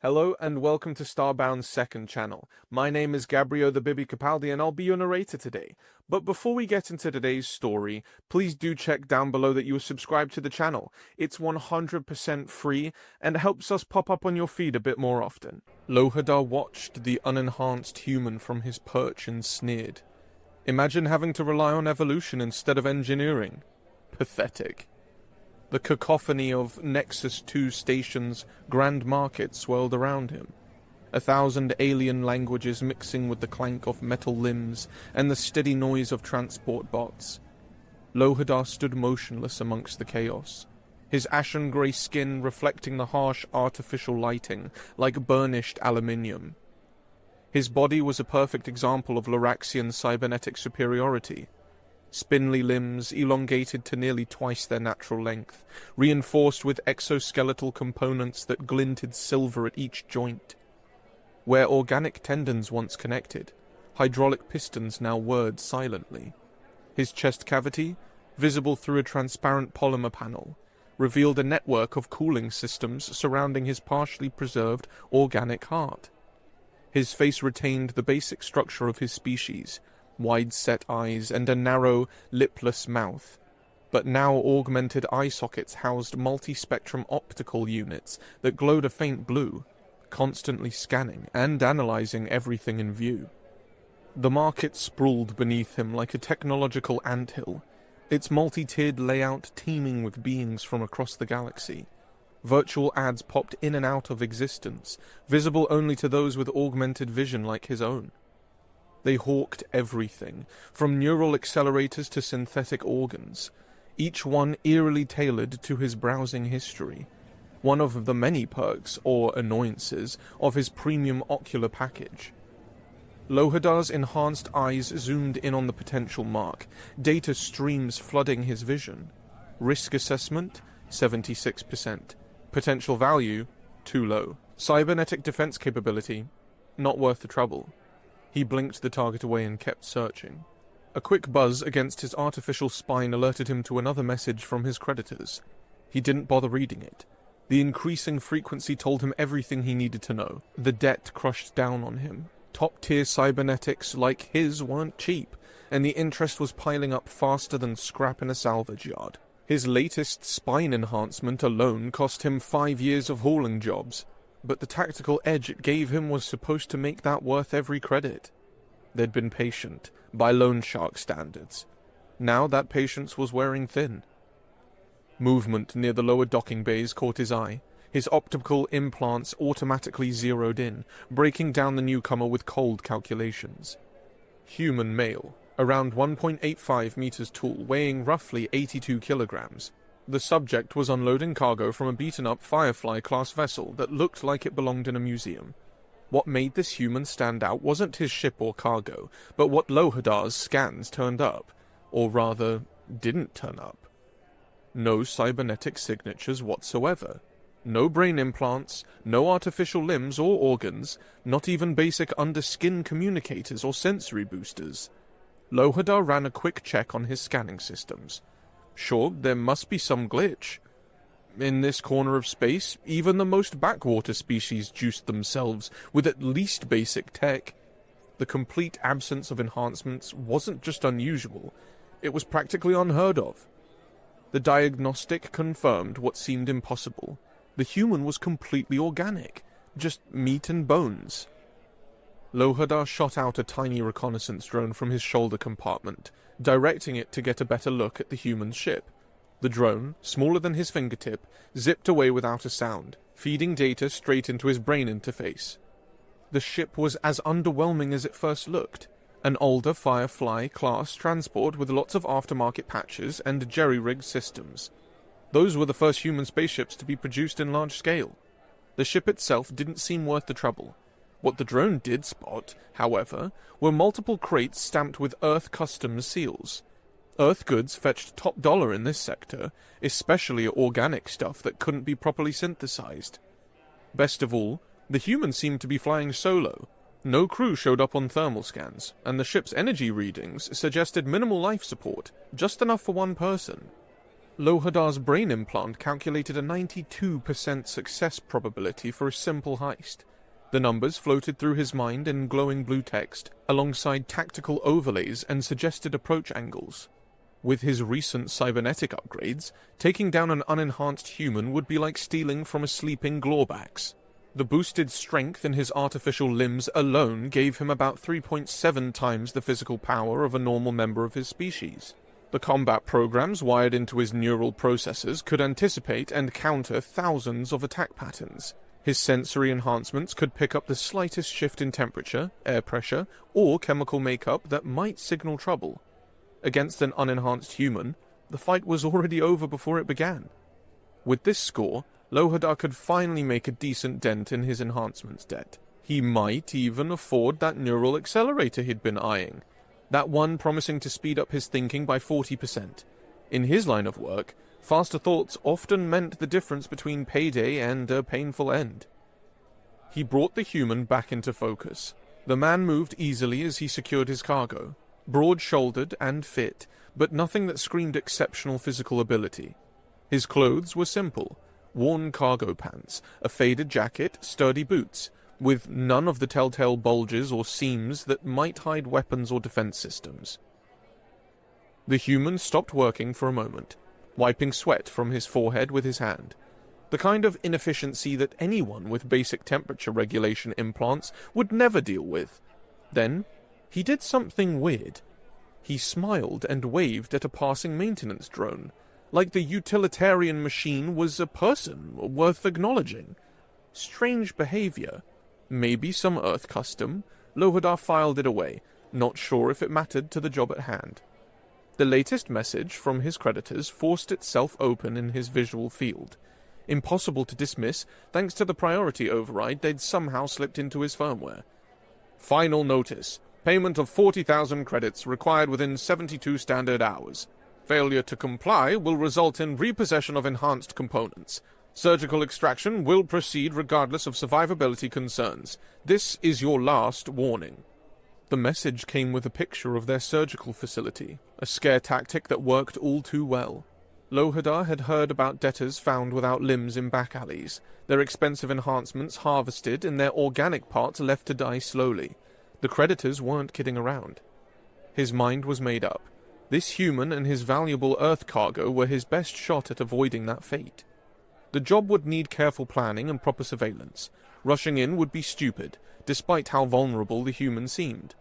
Hello and welcome to Starbound's second channel. My name is Gabriel the Bibi Capaldi and I'll be your narrator today. But before we get into today's story, please do check down below that you are subscribed to the channel. It's 100% free and helps us pop up on your feed a bit more often. Lohodar watched the unenhanced human from his perch and sneered. Imagine having to rely on evolution instead of engineering. Pathetic. The cacophony of Nexus 2 stations' grand market swirled around him. 1,000 alien languages mixing with the clank of metal limbs and the steady noise of transport bots. Lohodar stood motionless amongst the chaos, his ashen-grey skin reflecting the harsh artificial lighting like burnished aluminium. His body was a perfect example of Loraxian cybernetic superiority. Spindly limbs elongated to nearly twice their natural length, reinforced with exoskeletal components that glinted silver at each joint. Where organic tendons once connected, hydraulic pistons now whirred silently. His chest cavity, visible through a transparent polymer panel, revealed a network of cooling systems surrounding his partially preserved organic heart. His face retained the basic structure of his species, wide-set eyes and a narrow, lipless mouth, but now augmented eye sockets housed multi-spectrum optical units that glowed a faint blue, constantly scanning and analyzing everything in view. The market sprawled beneath him like a technological anthill, its multi-tiered layout teeming with beings from across the galaxy. Virtual ads popped in and out of existence, visible only to those with augmented vision like his own. They hawked everything, from neural accelerators to synthetic organs, each one eerily tailored to his browsing history, one of the many perks, or annoyances, of his premium ocular package. Lohodar's enhanced eyes zoomed in on the potential mark, data streams flooding his vision. Risk assessment, 76%. Potential value, too low. Cybernetic defense capability, not worth the trouble. He blinked the target away and kept searching. A quick buzz against his artificial spine alerted him to another message from his creditors. He didn't bother reading it. The increasing frequency told him everything he needed to know. The debt crushed down on him. Top-tier cybernetics like his weren't cheap, and the interest was piling up faster than scrap in a salvage yard. His latest spine enhancement alone cost him 5 years of hauling jobs. But the tactical edge it gave him was supposed to make that worth every credit. They'd been patient, by loan shark standards. Now that patience was wearing thin. Movement near the lower docking bays caught his eye. His optical implants automatically zeroed in, breaking down the newcomer with cold calculations. Human male, around 1.85 meters tall, weighing roughly 82 kilograms. The subject was unloading cargo from a beaten-up Firefly-class vessel that looked like it belonged in a museum. What made this human stand out wasn't his ship or cargo, but what Lohodar's scans turned up. Or rather, didn't turn up. No cybernetic signatures whatsoever. No brain implants, no artificial limbs or organs, not even basic under-skin communicators or sensory boosters. Lohodar ran a quick check on his scanning systems. Sure, there must be some glitch. In this corner of space, even the most backwater species juiced themselves with at least basic tech. The complete absence of enhancements wasn't just unusual, it was practically unheard of. The diagnostic confirmed what seemed impossible. The human was completely organic, just meat and bones. Lohodar shot out a tiny reconnaissance drone from his shoulder compartment, directing it to get a better look at the human's ship. The drone, smaller than his fingertip, zipped away without a sound, feeding data straight into his brain interface. The ship was as underwhelming as it first looked. An older Firefly-class transport with lots of aftermarket patches and jerry-rigged systems. Those were the first human spaceships to be produced in large scale. The ship itself didn't seem worth the trouble. What the drone did spot, however, were multiple crates stamped with Earth Customs seals. Earth goods fetched top dollar in this sector, especially organic stuff that couldn't be properly synthesized. Best of all, the humans seemed to be flying solo. No crew showed up on thermal scans, and the ship's energy readings suggested minimal life support, just enough for one person. Lohodar's brain implant calculated a 92% success probability for a simple heist. The numbers floated through his mind in glowing blue text, alongside tactical overlays and suggested approach angles. With his recent cybernetic upgrades, taking down an unenhanced human would be like stealing from a sleeping Glorbax. The boosted strength in his artificial limbs alone gave him about 3.7 times the physical power of a normal member of his species. The combat programs wired into his neural processors could anticipate and counter thousands of attack patterns. His sensory enhancements could pick up the slightest shift in temperature, air pressure, or chemical makeup that might signal trouble. Against an unenhanced human, the fight was already over before it began. With this score, Lohodar could finally make a decent dent in his enhancements debt. He might even afford that neural accelerator he'd been eyeing, that one promising to speed up his thinking by 40%. In his line of work, faster thoughts often meant the difference between payday and a painful end. He brought the human back into focus. The man moved easily as he secured his cargo, broad-shouldered and fit, but nothing that screamed exceptional physical ability. His clothes were simple: worn cargo pants, a faded jacket, sturdy boots, with none of the telltale bulges or seams that might hide weapons or defense systems. The human stopped working for a moment, wiping sweat from his forehead with his hand, the kind of inefficiency that anyone with basic temperature regulation implants would never deal with. Then, he did something weird. He smiled and waved at a passing maintenance drone, like the utilitarian machine was a person worth acknowledging. Strange behavior. Maybe some Earth custom. Lohodar filed it away, not sure if it mattered to the job at hand. The latest message from his creditors forced itself open in his visual field. Impossible to dismiss, thanks to the priority override they'd somehow slipped into his firmware. Final notice. Payment of 40,000 credits required within 72 standard hours. Failure to comply will result in repossession of enhanced components. Surgical extraction will proceed regardless of survivability concerns. This is your last warning. The message came with a picture of their surgical facility, a scare tactic that worked all too well. Lohodar had heard about debtors found without limbs in back alleys, their expensive enhancements harvested and their organic parts left to die slowly. The creditors weren't kidding around. His mind was made up. This human and his valuable Earth cargo were his best shot at avoiding that fate. The job would need careful planning and proper surveillance. Rushing in would be stupid, despite how vulnerable the human seemed.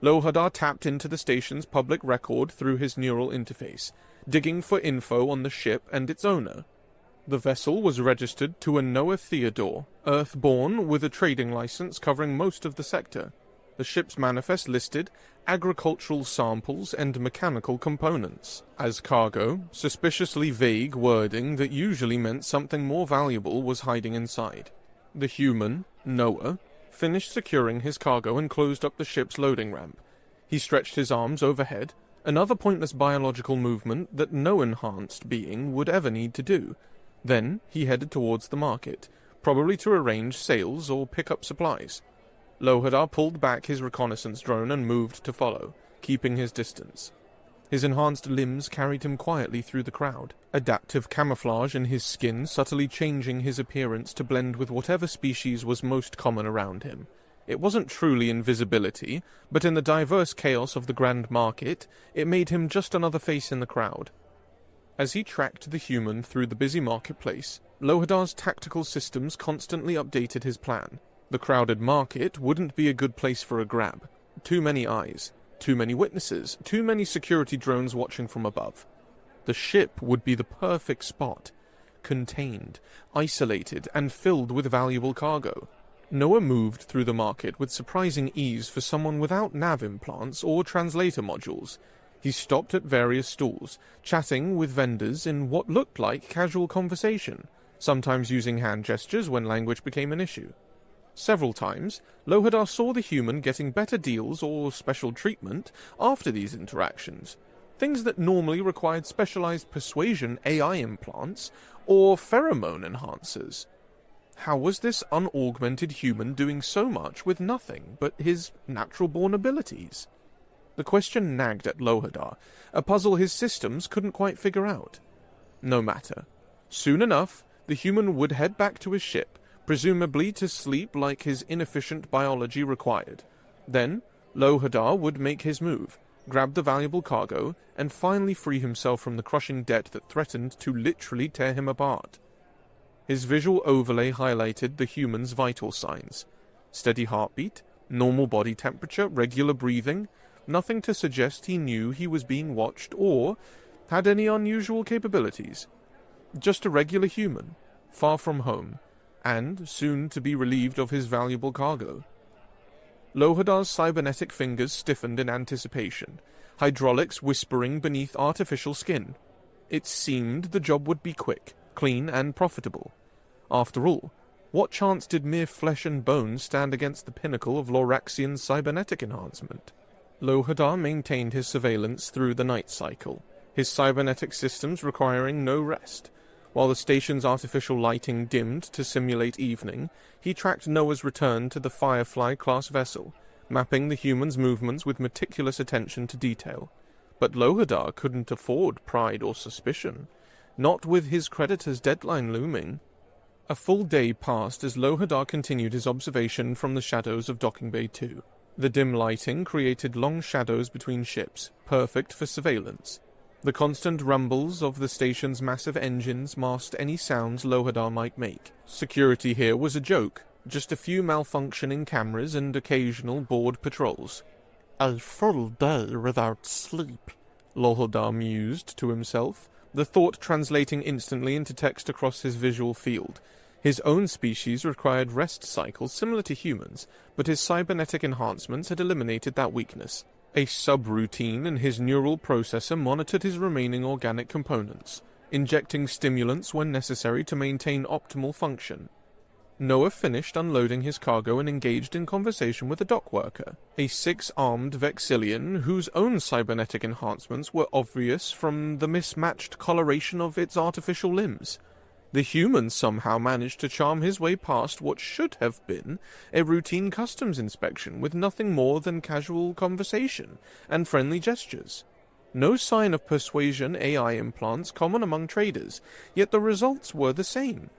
Lohodar tapped into the station's public record through his neural interface, digging for info on the ship and its owner. The vessel was registered to a Noah Theodore, Earth-born with a trading license covering most of the sector. The ship's manifest listed agricultural samples and mechanical components. As cargo, suspiciously vague wording that usually meant something more valuable was hiding inside. The human, Noah, finished securing his cargo and closed up the ship's loading ramp. He stretched his arms overhead, another pointless biological movement that no enhanced being would ever need to do. Then he headed towards the market, probably to arrange sales or pick up supplies. Lohodar pulled back his reconnaissance drone and moved to follow, keeping his distance. His enhanced limbs carried him quietly through the crowd, adaptive camouflage in his skin subtly changing his appearance to blend with whatever species was most common around him. It wasn't truly invisibility, but in the diverse chaos of the grand market, it made him just another face in the crowd. As he tracked the human through the busy marketplace, Lohodar's tactical systems constantly updated his plan. The crowded market wouldn't be a good place for a grab. Too many eyes, too many witnesses, too many security drones watching from above. The ship would be the perfect spot, contained, isolated, and filled with valuable cargo. Noah moved through the market with surprising ease for someone without nav implants or translator modules. He stopped at various stalls, chatting with vendors in what looked like casual conversation, sometimes using hand gestures when language became an issue. Several times, Lohodar saw the human getting better deals or special treatment after these interactions, things that normally required specialized persuasion AI implants or pheromone enhancers. How was this unaugmented human doing so much with nothing but his natural-born abilities? The question nagged at Lohodar, a puzzle his systems couldn't quite figure out. No matter. Soon enough, the human would head back to his ship, presumably to sleep like his inefficient biology required. Then, Lohodar would make his move, grab the valuable cargo, and finally free himself from the crushing debt that threatened to literally tear him apart. His visual overlay highlighted the human's vital signs. Steady heartbeat, normal body temperature, regular breathing, nothing to suggest he knew he was being watched or had any unusual capabilities. Just a regular human, far from home, and soon to be relieved of his valuable cargo. Lohodar's cybernetic fingers stiffened in anticipation, hydraulics whispering beneath artificial skin. It seemed the job would be quick, clean, and profitable. After all, what chance did mere flesh and bone stand against the pinnacle of Loraxian cybernetic enhancement? Lohodar maintained his surveillance through the night cycle, his cybernetic systems requiring no rest. While the station's artificial lighting dimmed to simulate evening, he tracked Noah's return to the Firefly-class vessel, mapping the human's movements with meticulous attention to detail. But Lohodar couldn't afford pride or suspicion, not with his creditor's deadline looming. A full day passed as Lohodar continued his observation from the shadows of Docking Bay 2. The dim lighting created long shadows between ships, perfect for surveillance. The constant rumbles of the station's massive engines masked any sounds Lohodar might make. Security here was a joke, just a few malfunctioning cameras and occasional bored patrols. A full day without sleep, Lohodar mused to himself, the thought translating instantly into text across his visual field. His own species required rest cycles similar to humans, but his cybernetic enhancements had eliminated that weakness. A subroutine in his neural processor monitored his remaining organic components, injecting stimulants when necessary to maintain optimal function. Noah finished unloading his cargo and engaged in conversation with a dock worker, a 6-armed Vexillian whose own cybernetic enhancements were obvious from the mismatched coloration of its artificial limbs. The human somehow managed to charm his way past what should have been a routine customs inspection with nothing more than casual conversation and friendly gestures. No sign of persuasion AI implants common among traders, yet the results were the same.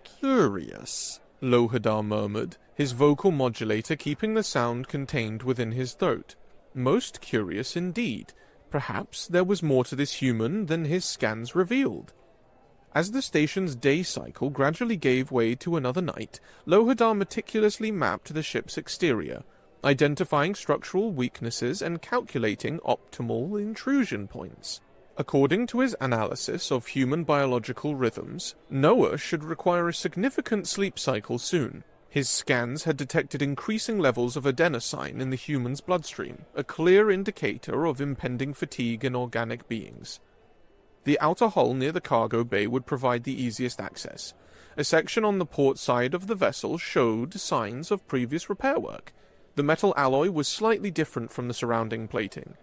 Curious, Lohodar murmured, his vocal modulator keeping the sound contained within his throat. Most curious indeed. Perhaps there was more to this human than his scans revealed. As the station's day cycle gradually gave way to another night, Lohodar meticulously mapped the ship's exterior, identifying structural weaknesses and calculating optimal intrusion points. According to his analysis of human biological rhythms, Noah should require a significant sleep cycle soon. His scans had detected increasing levels of adenosine in the human's bloodstream, a clear indicator of impending fatigue in organic beings. The outer hull near the cargo bay would provide the easiest access. A section on the port side of the vessel showed signs of previous repair work. The metal alloy was slightly different from the surrounding plating.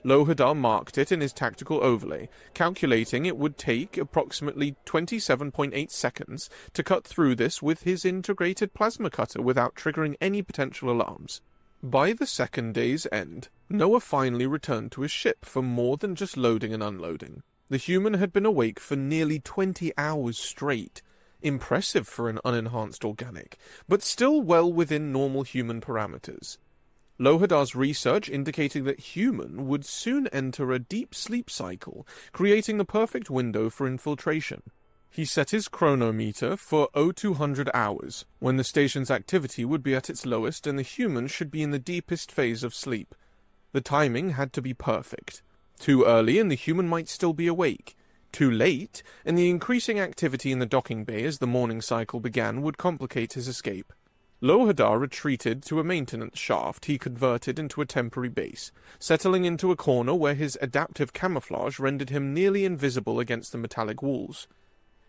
Lohodar marked it in his tactical overlay, calculating it would take approximately 27.8 seconds to cut through this with his integrated plasma cutter without triggering any potential alarms. By the second day's end, Noah finally returned to his ship for more than just loading and unloading. The human had been awake for nearly 20 hours straight. Impressive for an unenhanced organic, but still well within normal human parameters. Lohodar's research indicated that human would soon enter a deep sleep cycle, creating the perfect window for infiltration. He set his chronometer for 0200 hours, when the station's activity would be at its lowest and the human should be in the deepest phase of sleep. The timing had to be perfect. Too early and the human might still be awake. Too late, and the increasing activity in the docking bay as the morning cycle began would complicate his escape. Lohodar retreated to a maintenance shaft he converted into a temporary base, settling into a corner where his adaptive camouflage rendered him nearly invisible against the metallic walls.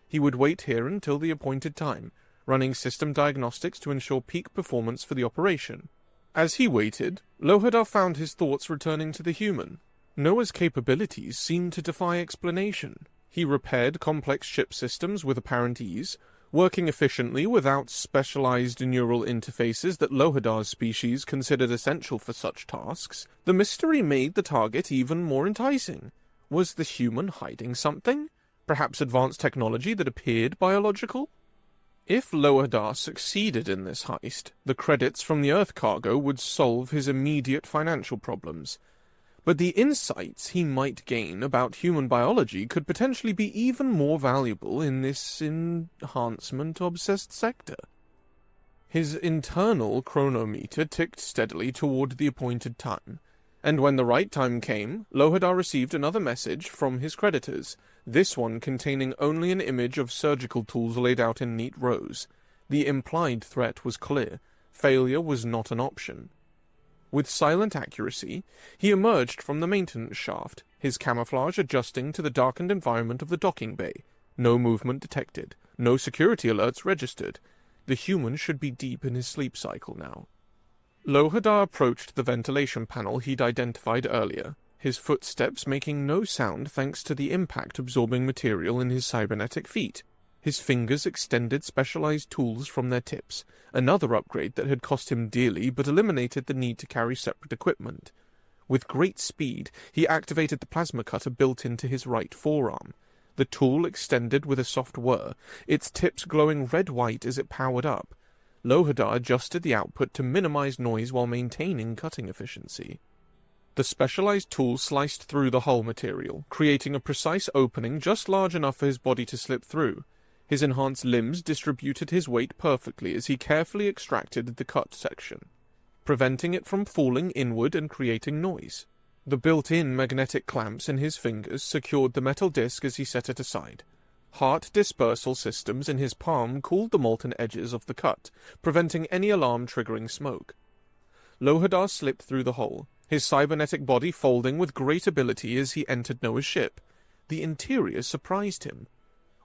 He would wait here until the appointed time, running system diagnostics to ensure peak performance for the operation. As he waited, Lohodar found his thoughts returning to the human. Noah's capabilities seemed to defy explanation. He repaired complex ship systems with apparent ease, working efficiently without specialized neural interfaces that Lohodar's species considered essential for such tasks. The mystery made the target even more enticing. Was the human hiding something? Perhaps advanced technology that appeared biological? If Lohodar succeeded in this heist, the credits from the Earth cargo would solve his immediate financial problems. But the insights he might gain about human biology could potentially be even more valuable in this enhancement-obsessed sector. His internal chronometer ticked steadily toward the appointed time, and when the right time came, Lohodar received another message from his creditors, this one containing only an image of surgical tools laid out in neat rows. The implied threat was clear. Failure was not an option. With silent accuracy, he emerged from the maintenance shaft, his camouflage adjusting to the darkened environment of the docking bay. No movement detected. No security alerts registered. The human should be deep in his sleep cycle now. Lohodar approached the ventilation panel he'd identified earlier, his footsteps making no sound thanks to the impact-absorbing material in his cybernetic feet. His fingers extended specialized tools from their tips, another upgrade that had cost him dearly but eliminated the need to carry separate equipment. With great speed, he activated the plasma cutter built into his right forearm. The tool extended with a soft whir, its tips glowing red-white as it powered up. Lohodar adjusted the output to minimize noise while maintaining cutting efficiency. The specialized tool sliced through the hull material, creating a precise opening just large enough for his body to slip through. His enhanced limbs distributed his weight perfectly as he carefully extracted the cut section, preventing it from falling inward and creating noise. The built-in magnetic clamps in his fingers secured the metal disc as he set it aside. Heart dispersal systems in his palm cooled the molten edges of the cut, preventing any alarm-triggering smoke. Lohodar slipped through the hole, his cybernetic body folding with great ability as he entered Noah's ship. The interior surprised him.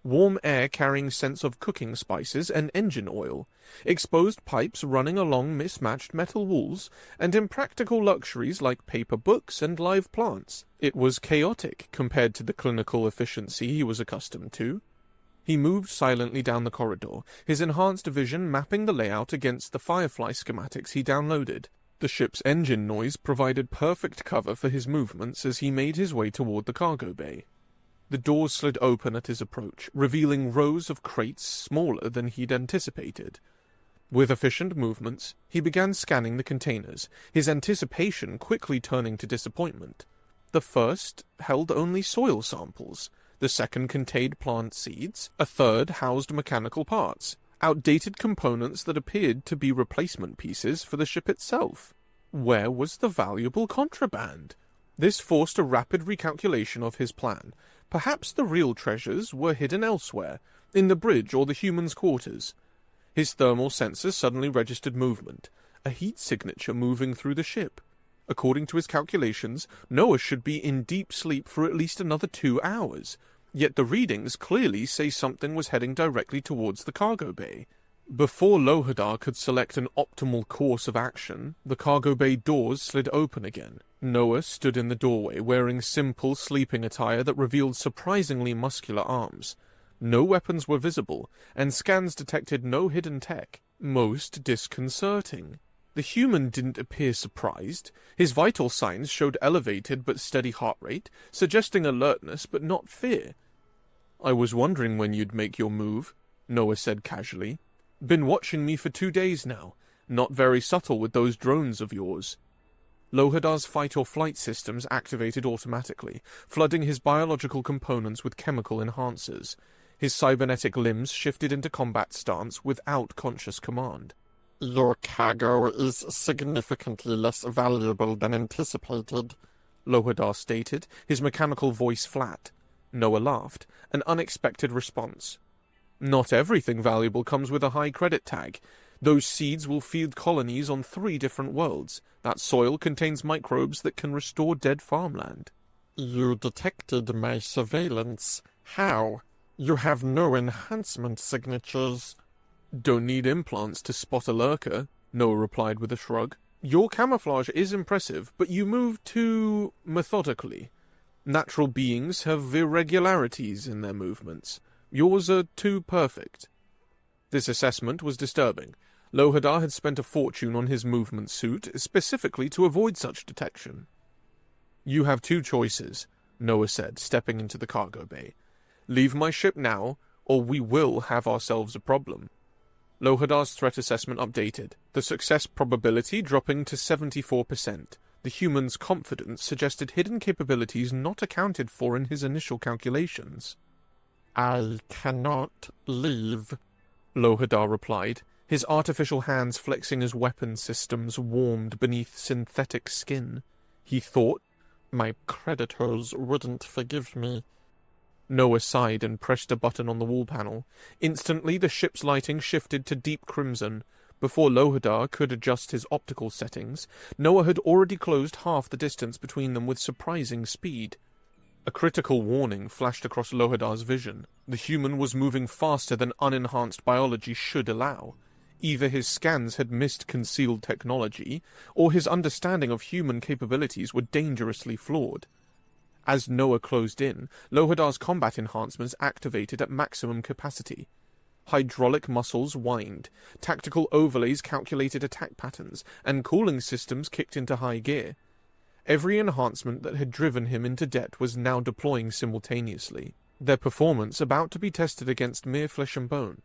Warm air carrying scents of cooking spices and engine oil, exposed pipes running along mismatched metal walls, and impractical luxuries like paper books and live plants. It was chaotic compared to the clinical efficiency he was accustomed to. He moved silently down the corridor, his enhanced vision mapping the layout against the Firefly schematics he downloaded. The ship's engine noise provided perfect cover for his movements as he made his way toward the cargo bay. The doors slid open at his approach, revealing rows of crates smaller than he'd anticipated. With efficient movements, he began scanning the containers, his anticipation quickly turning to disappointment. The first held only soil samples, the second contained plant seeds, a third housed mechanical parts, outdated components that appeared to be replacement pieces for the ship itself. Where was the valuable contraband? This forced a rapid recalculation of his plan. Perhaps the real treasures were hidden elsewhere, in the bridge or the human's quarters. His thermal sensors suddenly registered movement, a heat signature moving through the ship. According to his calculations, Noah should be in deep sleep for at least another 2 hours, yet the readings clearly say something was heading directly towards the cargo bay. Before Lohodar could select an optimal course of action, the cargo bay doors slid open again. Noah stood in the doorway wearing simple sleeping attire that revealed surprisingly muscular arms. No weapons were visible, and scans detected no hidden tech. Most disconcerting. The human didn't appear surprised. His vital signs showed elevated but steady heart rate, suggesting alertness but not fear. "I was wondering when you'd make your move," Noah said casually. "Been watching me for 2 days now. Not very subtle with those drones of yours." Lohodar's fight-or-flight systems activated automatically, flooding his biological components with chemical enhancers. His cybernetic limbs shifted into combat stance without conscious command. Your cargo is significantly less valuable than anticipated, Lohodar stated, his mechanical voice flat. Noah laughed, an unexpected response. "Not everything valuable comes with a high credit tag. Those seeds will feed colonies on 3 different worlds. That soil contains microbes that can restore dead farmland." You detected my surveillance. How? You have no enhancement signatures. "Don't need implants to spot a lurker," Noah replied with a shrug. "Your camouflage is impressive, but you move too methodically. Natural beings have irregularities in their movements. Yours are too perfect." This assessment was disturbing. Lohodar had spent a fortune on his movement suit, specifically to avoid such detection. "You have 2 choices," Noah said, stepping into the cargo bay. Leave my ship now, or we will have ourselves a problem. Lohodar's threat assessment updated, the success probability dropping to 74%. The human's confidence suggested hidden capabilities not accounted for in his initial calculations. I cannot leave, Lohodar replied, his artificial hands flexing as weapon systems warmed beneath synthetic skin. He thought, my creditors wouldn't forgive me. Noah sighed and pressed a button on the wall panel. Instantly, the ship's lighting shifted to deep crimson. Before Lohodar could adjust his optical settings, Noah had already closed half the distance between them with surprising speed. A critical warning flashed across Lohodar's vision. The human was moving faster than unenhanced biology should allow. Either his scans had missed concealed technology, or his understanding of human capabilities were dangerously flawed. As Noah closed in, Lohodar's combat enhancements activated at maximum capacity. Hydraulic muscles whined, tactical overlays calculated attack patterns, and cooling systems kicked into high gear. Every enhancement that had driven him into debt was now deploying simultaneously, their performance about to be tested against mere flesh and bone.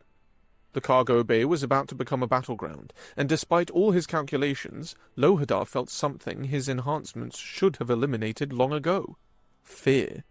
The cargo bay was about to become a battleground, and despite all his calculations, Lohodar felt something his enhancements should have eliminated long ago. Fear.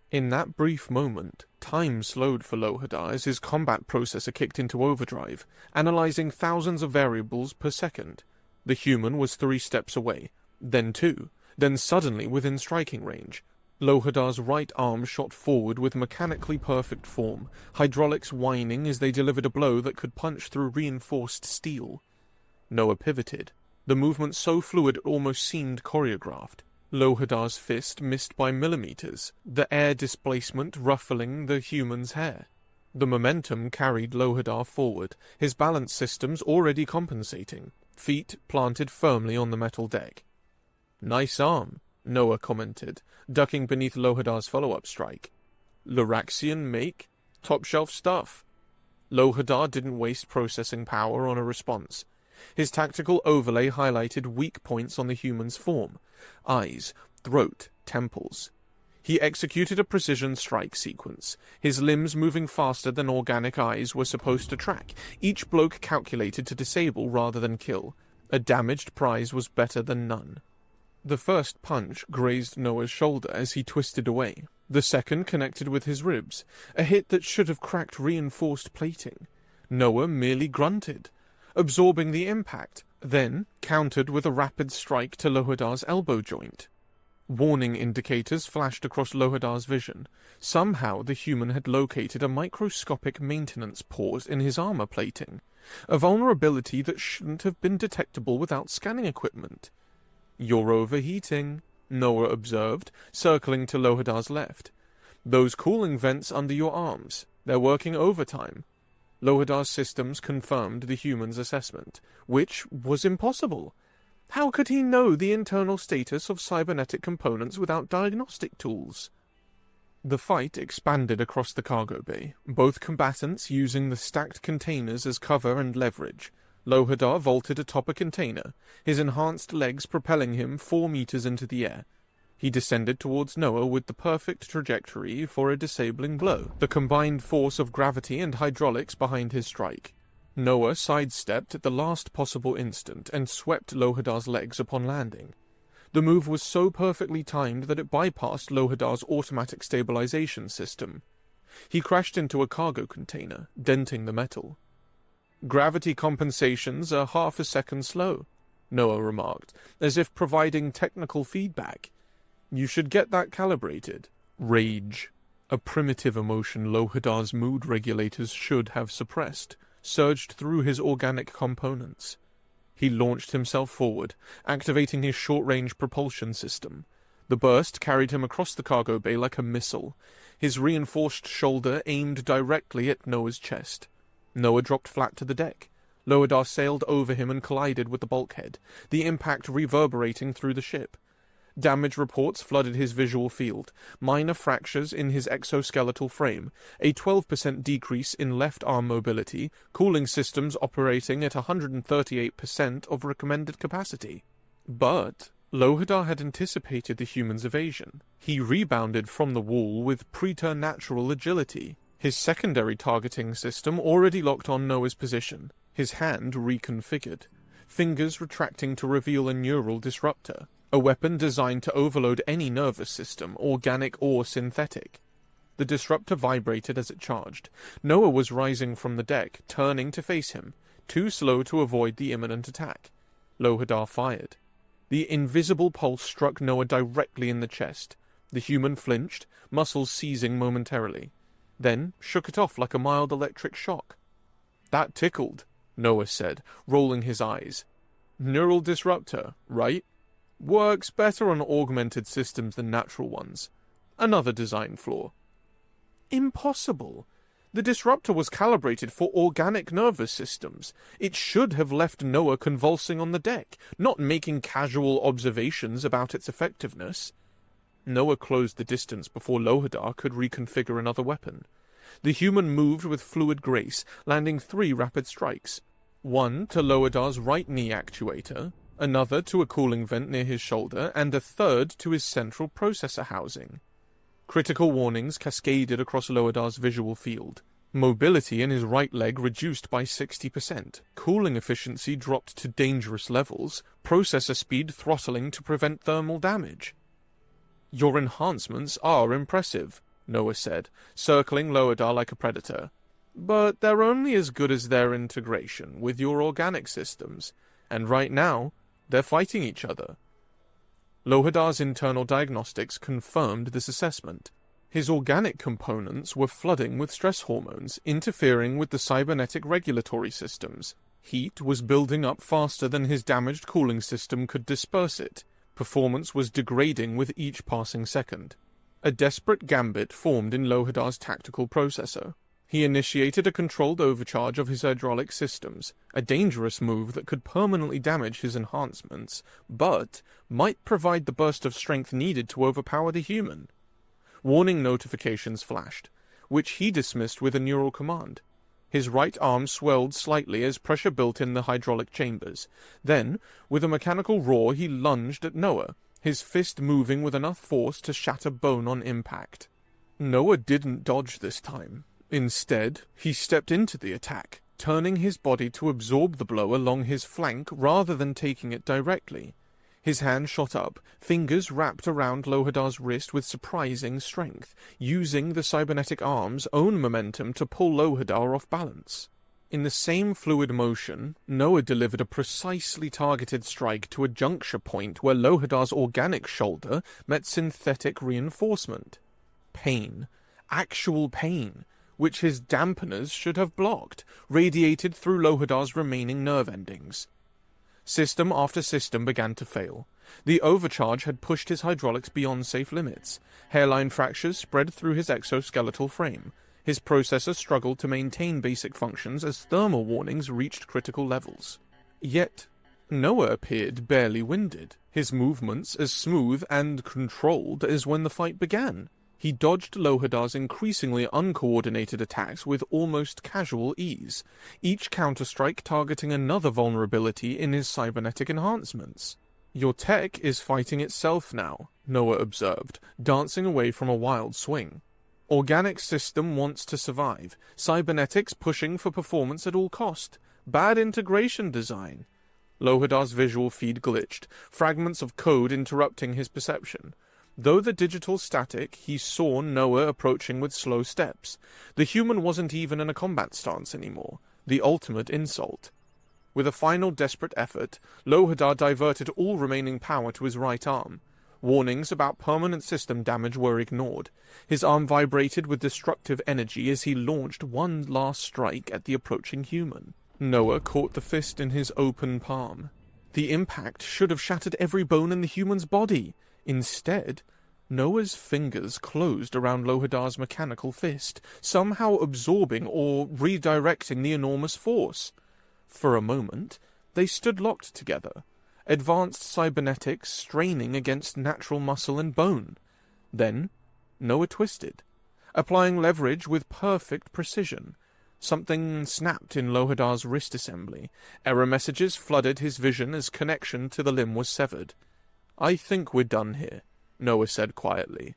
In that brief moment, time slowed for Lohodar as his combat processor kicked into overdrive, analyzing thousands of variables per second. The human was 3 steps away, then 2, then suddenly within striking range. Lohodar's right arm shot forward with mechanically perfect form, hydraulics whining as they delivered a blow that could punch through reinforced steel. Noah pivoted, the movement so fluid it almost seemed choreographed. Lohodar's fist missed by millimeters, the air displacement ruffling the human's hair. The momentum carried Lohodar forward, his balance systems already compensating, feet planted firmly on the metal deck. "Nice arm," Noah commented, ducking beneath Lohodar's follow-up strike. "Loraxian make? Top-shelf stuff." Lohodar didn't waste processing power on a response. His tactical overlay highlighted weak points on the human's form: eyes, throat, temples. He executed a precision strike sequence, his limbs moving faster than organic eyes were supposed to track, each blow calculated to disable rather than kill. A damaged prize was better than none. The first punch grazed Noah's shoulder as he twisted away. The second connected with his ribs, a hit that should have cracked reinforced plating. Noah merely grunted, absorbing the impact, then countered with a rapid strike to Lohodar's elbow joint. Warning indicators flashed across Lohodar's vision. Somehow the human had located a microscopic maintenance port in his armor plating, a vulnerability that shouldn't have been detectable without scanning equipment. "You're overheating," Noah observed, circling to Lohodar's left. "Those cooling vents under your arms, they're working overtime." Lohodar's systems confirmed the human's assessment, which was impossible. How could he know the internal status of cybernetic components without diagnostic tools? The fight expanded across the cargo bay, both combatants using the stacked containers as cover and leverage. Lohodar vaulted atop a container, his enhanced legs propelling him 4 meters into the air. He descended towards Noah with the perfect trajectory for a disabling blow, the combined force of gravity and hydraulics behind his strike. Noah sidestepped at the last possible instant and swept Lohodar's legs upon landing. The move was so perfectly timed that it bypassed Lohodar's automatic stabilization system. He crashed into a cargo container, denting the metal. "Gravity compensations are half a second slow," Noah remarked, as if providing technical feedback. "You should get that calibrated." Rage, a primitive emotion Lohodar's mood regulators should have suppressed, surged through his organic components. He launched himself forward, activating his short-range propulsion system. The burst carried him across the cargo bay like a missile, his reinforced shoulder aimed directly at Noah's chest. Noah dropped flat to the deck. Lohodar sailed over him and collided with the bulkhead, the impact reverberating through the ship. Damage reports flooded his visual field, minor fractures in his exoskeletal frame, a 12% decrease in left arm mobility, cooling systems operating at 138% of recommended capacity. But Lohodar had anticipated the human's evasion. He rebounded from the wall with preternatural agility, his secondary targeting system already locked on Noah's position, his hand reconfigured, fingers retracting to reveal a neural disruptor, a weapon designed to overload any nervous system, organic or synthetic. The disruptor vibrated as it charged. Noah was rising from the deck, turning to face him, too slow to avoid the imminent attack. Lohodar fired. The invisible pulse struck Noah directly in the chest. The human flinched, muscles seizing momentarily, then shook it off like a mild electric shock. "That tickled," Noah said, rolling his eyes. "Neural disruptor, right? Works better on augmented systems than natural ones. Another design flaw." "Impossible. The disruptor was calibrated for organic nervous systems. It should have left Noah convulsing on the deck, not making casual observations about its effectiveness." Noah closed the distance before Lohodar could reconfigure another weapon. The human moved with fluid grace, landing 3 rapid strikes. One to Lohodar's right knee actuator, another to a cooling vent near his shoulder, and a third to his central processor housing. Critical warnings cascaded across Lohodar's visual field. Mobility in his right leg reduced by 60%, cooling efficiency dropped to dangerous levels, processor speed throttling to prevent thermal damage. "Your enhancements are impressive," Noah said, circling Lohodar like a predator. "But they're only as good as their integration with your organic systems, and right now, they're fighting each other." Lohodar's internal diagnostics confirmed this assessment. His organic components were flooding with stress hormones, interfering with the cybernetic regulatory systems. Heat was building up faster than his damaged cooling system could disperse it. Performance was degrading with each passing second. A desperate gambit formed in Lohodar's tactical processor. He initiated a controlled overcharge of his hydraulic systems, a dangerous move that could permanently damage his enhancements, but might provide the burst of strength needed to overpower the human. Warning notifications flashed, which he dismissed with a neural command. His right arm swelled slightly as pressure built in the hydraulic chambers. Then, with a mechanical roar, he lunged at Noah, his fist moving with enough force to shatter bone on impact. Noah didn't dodge this time. Instead, he stepped into the attack, turning his body to absorb the blow along his flank rather than taking it directly. His hand shot up, fingers wrapped around Lohodar's wrist with surprising strength, using the cybernetic arm's own momentum to pull Lohodar off balance. In the same fluid motion, Noah delivered a precisely targeted strike to a juncture point where Lohodar's organic shoulder met synthetic reinforcement. Pain. Actual pain, which his dampeners should have blocked, radiated through Lohodar's remaining nerve endings. System after system began to fail. The overcharge had pushed his hydraulics beyond safe limits. Hairline fractures spread through his exoskeletal frame. His processor struggled to maintain basic functions as thermal warnings reached critical levels. Yet, Noah appeared barely winded, his movements as smooth and controlled as when the fight began. He dodged Lohodar's increasingly uncoordinated attacks with almost casual ease, each counterstrike targeting another vulnerability in his cybernetic enhancements. "Your tech is fighting itself now," Noah observed, dancing away from a wild swing. "Organic system wants to survive. Cybernetics pushing for performance at all cost. Bad integration design." Lohodar's visual feed glitched, fragments of code interrupting his perception. Though the digital static, he saw Noah approaching with slow steps. The human wasn't even in a combat stance anymore, the ultimate insult. With a final desperate effort, Lohodar diverted all remaining power to his right arm. Warnings about permanent system damage were ignored. His arm vibrated with destructive energy as he launched one last strike at the approaching human. Noah caught the fist in his open palm. The impact should have shattered every bone in the human's body. Instead, Noah's fingers closed around Lohodar's mechanical fist, somehow absorbing or redirecting the enormous force. For a moment, they stood locked together, advanced cybernetics straining against natural muscle and bone. Then, Noah twisted, applying leverage with perfect precision. Something snapped in Lohodar's wrist assembly. Error messages flooded his vision as connection to the limb was severed. "I think we're done here," Noah said quietly.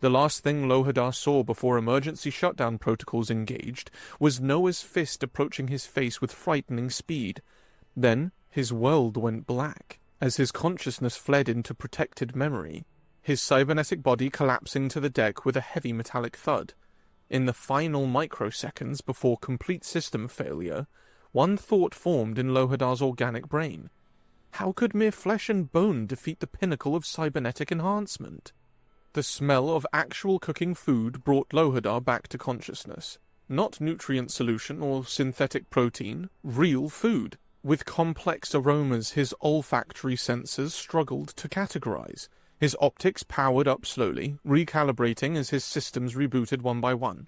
The last thing Lohodar saw before emergency shutdown protocols engaged was Noah's fist approaching his face with frightening speed. Then his world went black, as his consciousness fled into protected memory, his cybernetic body collapsing to the deck with a heavy metallic thud. In the final microseconds before complete system failure, one thought formed in Lohodar's organic brain. How could mere flesh and bone defeat the pinnacle of cybernetic enhancement? The smell of actual cooking food brought Lohodar back to consciousness. Not nutrient solution or synthetic protein, real food. With complex aromas his olfactory senses struggled to categorize. His optics powered up slowly, recalibrating as his systems rebooted one by one.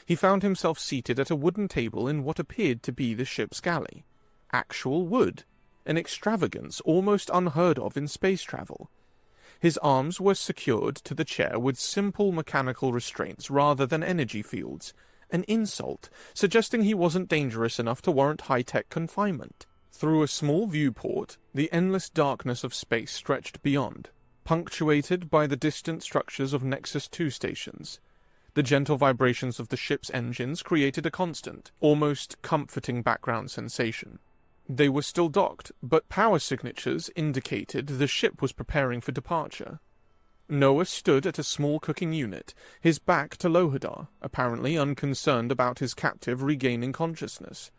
He found himself seated at a wooden table in what appeared to be the ship's galley. Actual wood, an extravagance almost unheard of in space travel. His arms were secured to the chair with simple mechanical restraints rather than energy fields, an insult, suggesting he wasn't dangerous enough to warrant high-tech confinement. Through a small viewport, the endless darkness of space stretched beyond, punctuated by the distant structures of Nexus 2 stations. The gentle vibrations of the ship's engines created a constant, almost comforting background sensation. They were still docked, but power signatures indicated the ship was preparing for departure. Noah stood at a small cooking unit, his back to Lohodar, apparently unconcerned about his captive regaining consciousness.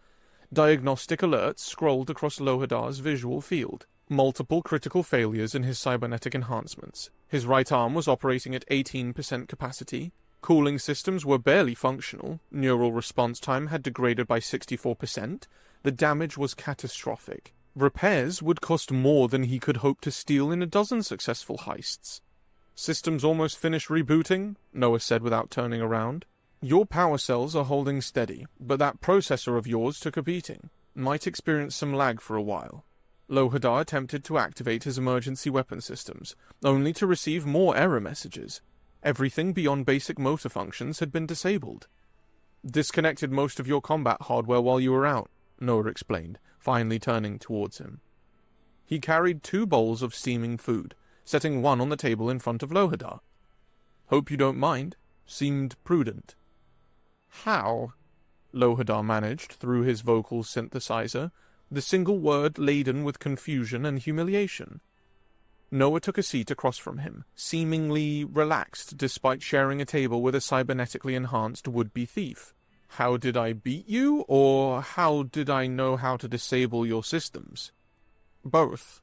Diagnostic alerts scrolled across Lohodar's visual field. Multiple critical failures in his cybernetic enhancements. His right arm was operating at 18% capacity. Cooling systems were barely functional. Neural response time had degraded by 64%. The damage was catastrophic. Repairs would cost more than he could hope to steal in a dozen successful heists. Systems almost finished rebooting, Noah said without turning around. Your power cells are holding steady, but that processor of yours took a beating. Might experience some lag for a while. Lohodar attempted to activate his emergency weapon systems, only to receive more error messages. Everything beyond basic motor functions had been disabled. Disconnected most of your combat hardware while you were out, Noah explained, finally turning towards him. He carried 2 bowls of steaming food, setting one on the table in front of Lohodar. Hope you don't mind. Seemed prudent. How? Lohodar managed through his vocal synthesizer, the single word laden with confusion and humiliation. Noah took a seat across from him, seemingly relaxed despite sharing a table with a cybernetically enhanced would-be thief. How did I beat you, or how did I know how to disable your systems? Both.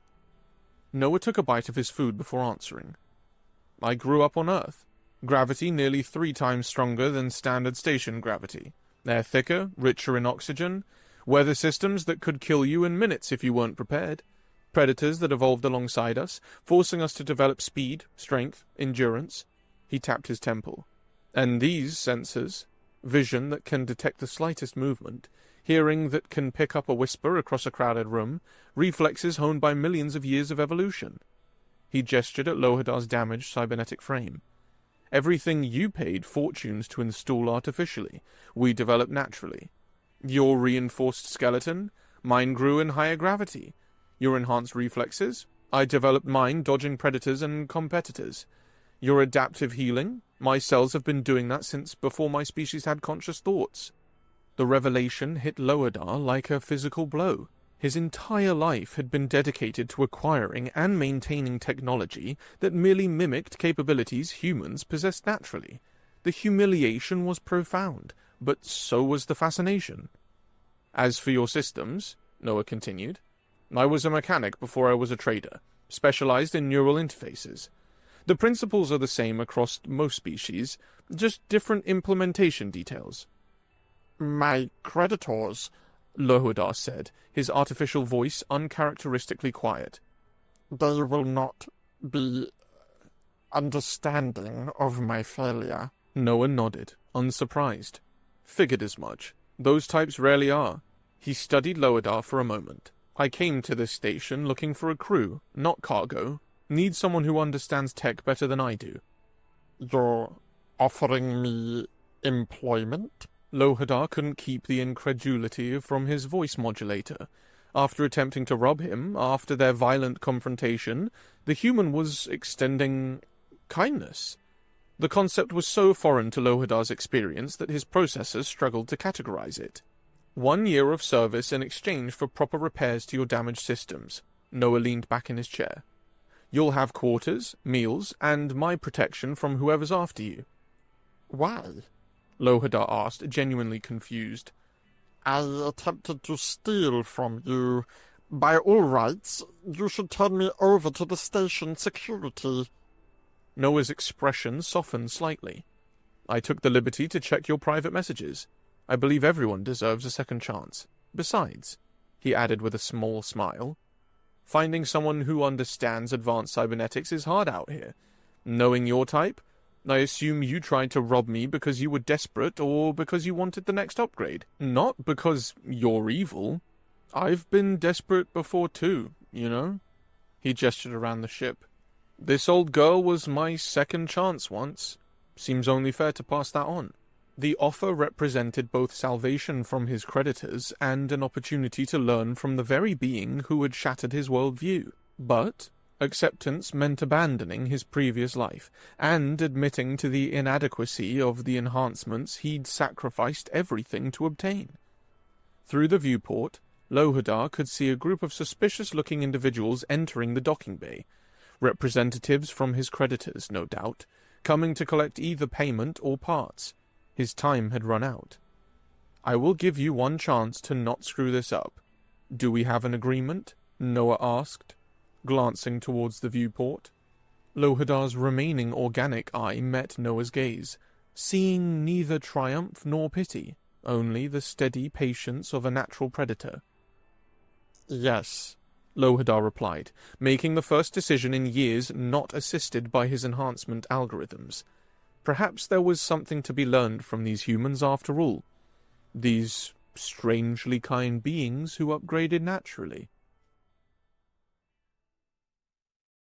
Noah took a bite of his food before answering. I grew up on Earth. Gravity nearly 3 times stronger than standard station gravity. They're thicker, richer in oxygen, weather systems that could kill you in minutes if you weren't prepared. Predators that evolved alongside us, forcing us to develop speed, strength, endurance. He tapped his temple. And these sensors, vision that can detect the slightest movement, hearing that can pick up a whisper across a crowded room, reflexes honed by millions of years of evolution. He gestured at Lohodar's damaged cybernetic frame. Everything you paid fortunes to install artificially, we developed naturally. Your reinforced skeleton, mine grew in higher gravity. Your enhanced reflexes, I developed mine dodging predators and competitors. Your adaptive healing, my cells have been doing that since before my species had conscious thoughts. The revelation hit Lohodar like a physical blow. His entire life had been dedicated to acquiring and maintaining technology that merely mimicked capabilities humans possessed naturally. The humiliation was profound, but so was the fascination. As for your systems, Noah continued, I was a mechanic before I was a trader, specialized in neural interfaces. The principles are the same across most species, just different implementation details. My creditors, Lohodar said, his artificial voice uncharacteristically quiet. They will not be understanding of my failure. Noah nodded, unsurprised. Figured as much. Those types rarely are. He studied Lohodar for a moment. I came to this station looking for a crew, not cargo. Need someone who understands tech better than I do. You're offering me employment? Lohodar couldn't keep the incredulity from his voice modulator. After attempting to rob him, after their violent confrontation, the human was extending Kindness? The concept was so foreign to Lohodar's experience that his processors struggled to categorize it. 1 year of service in exchange for proper repairs to your damaged systems. Noah leaned back in his chair. You'll have quarters, meals, and my protection from whoever's after you. Why? Lohodar asked, genuinely confused. I attempted to steal from you. By all rights, you should turn me over to the station security. Noah's expression softened slightly. I took the liberty to check your private messages. I believe everyone deserves a second chance. Besides, he added with a small smile, finding someone who understands advanced cybernetics is hard out here. Knowing your type, I assume you tried to rob me because you were desperate or because you wanted the next upgrade. Not because you're evil. I've been desperate before too, you know? He gestured around the ship. This old girl was my second chance once. Seems only fair to pass that on. The offer represented both salvation from his creditors and an opportunity to learn from the very being who had shattered his worldview. But acceptance meant abandoning his previous life and admitting to the inadequacy of the enhancements he'd sacrificed everything to obtain. Through the viewport, Lohodar could see a group of suspicious-looking individuals entering the docking bay. Representatives from his creditors, no doubt, coming to collect either payment or parts. His time had run out. I will give you one chance to not screw this up. Do we have an agreement? Noah asked, glancing towards the viewport. Lohodar's remaining organic eye met Noah's gaze, seeing neither triumph nor pity, only the steady patience of a natural predator. Yes, Lohodar replied, making the first decision in years not assisted by his enhancement algorithms. Perhaps there was something to be learned from these humans after all. These strangely kind beings who upgraded naturally.